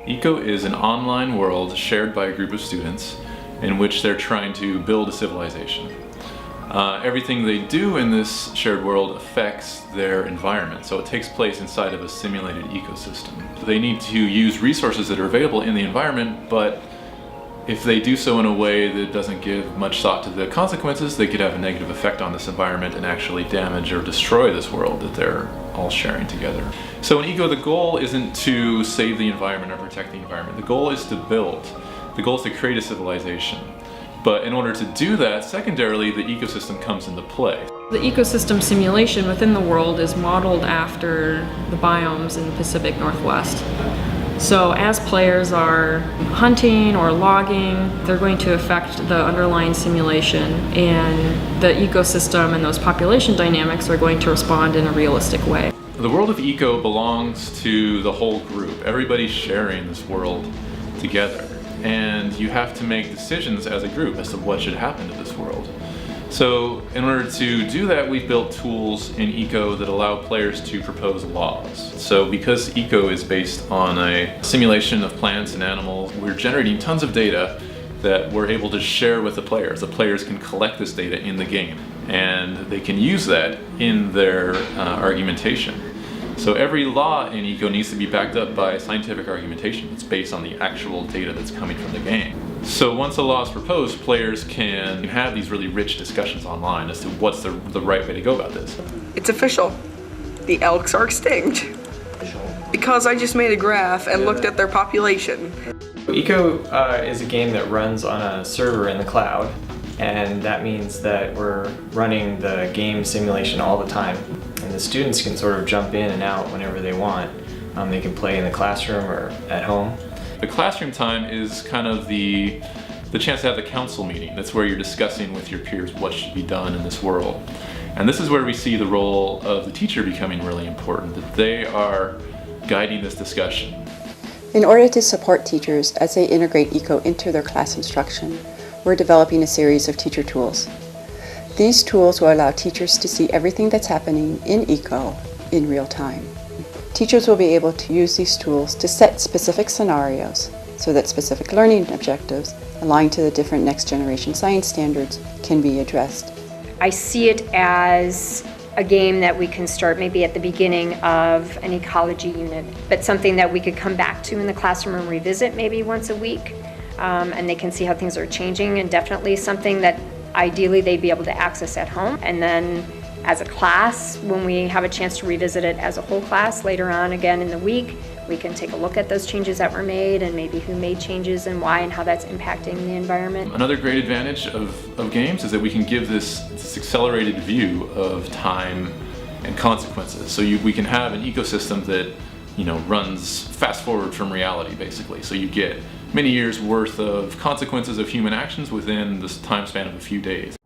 Eco is an online world shared by a group of students in which they're trying to build a civilization. Everything they do in this shared world affects their environment, so it takes place inside of a simulated ecosystem. They need to use resources that are available in the environment, but if they do so in a way that doesn't give much thought to the consequences, they could have a negative effect on this environment and actually damage or destroy this world that they're all sharing together. So in Eco, the goal isn't to save the environment or protect the environment. The goal is to build. The goal is to create a civilization. But in order to do that, secondarily, the ecosystem comes into play. The ecosystem simulation within the world is modeled after the biomes in the Pacific Northwest. So as players are hunting or logging, they're going to affect the underlying simulation, and the ecosystem and those population dynamics are going to respond in a realistic way. The world of Eco belongs to the whole group. Everybody's sharing this world together, and you have to make decisions as a group as to what should happen to this world. So in order to do that, we've built tools in Eco that allow players to propose laws. So because Eco is based on a simulation of plants and animals, we're generating tons of data that we're able to share with the players. The players can collect this data in the game, and they can use that in their argumentation. So every law in Eco needs to be backed up by scientific argumentation that's based on the actual data that's coming from the game. So once a law is proposed, players can have these really rich discussions online as to what's the right way to go about this. It's official. The elks are extinct. Because I just made a graph and looked at their population. Eco is a game that runs on a server in the cloud, and that means that we're running the game simulation all the time. And the students can sort of jump in and out whenever they want. They can play in the classroom or at home. The classroom time is kind of the chance to have the council meeting. That's where you're discussing with your peers what should be done in this world. And this is where we see the role of the teacher becoming really important, that they are guiding this discussion. In order to support teachers as they integrate Eco into their class instruction, we're developing a series of teacher tools. These tools will allow teachers to see everything that's happening in Eco in real time. Teachers will be able to use these tools to set specific scenarios so that specific learning objectives aligned to the different next generation science standards can be addressed. I see it as a game that we can start maybe at the beginning of an ecology unit, but something that we could come back to in the classroom and revisit maybe once a week, and they can see how things are changing, and definitely something that ideally they'd be able to access at home. And then as a class, when we have a chance to revisit it as a whole class later on again in the week, we can take a look at those changes that were made and maybe who made changes and why and how that's impacting the environment. Another great advantage of games is that we can give this accelerated view of time and consequences. So we can have an ecosystem that runs fast forward from reality, basically. So you get many years worth of consequences of human actions within this time span of a few days.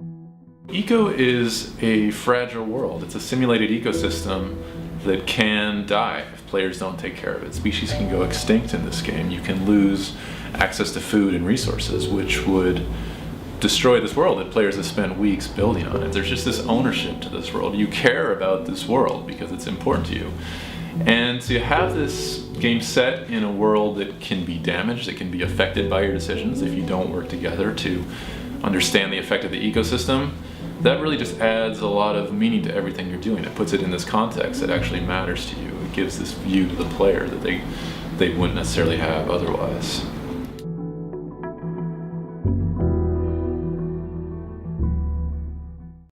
Eco is a fragile world. It's a simulated ecosystem that can die if players don't take care of it. Species can go extinct in this game. You can lose access to food and resources, which would destroy this world that players have spent weeks building on it. There's just this ownership to this world. You care about this world because it's important to you. And to have this game set in a world that can be damaged, that can be affected by your decisions if you don't work together to understand the effect of the ecosystem, that really just adds a lot of meaning to everything you're doing. It puts it in this context that actually matters to you. It gives this view to the player that they wouldn't necessarily have otherwise.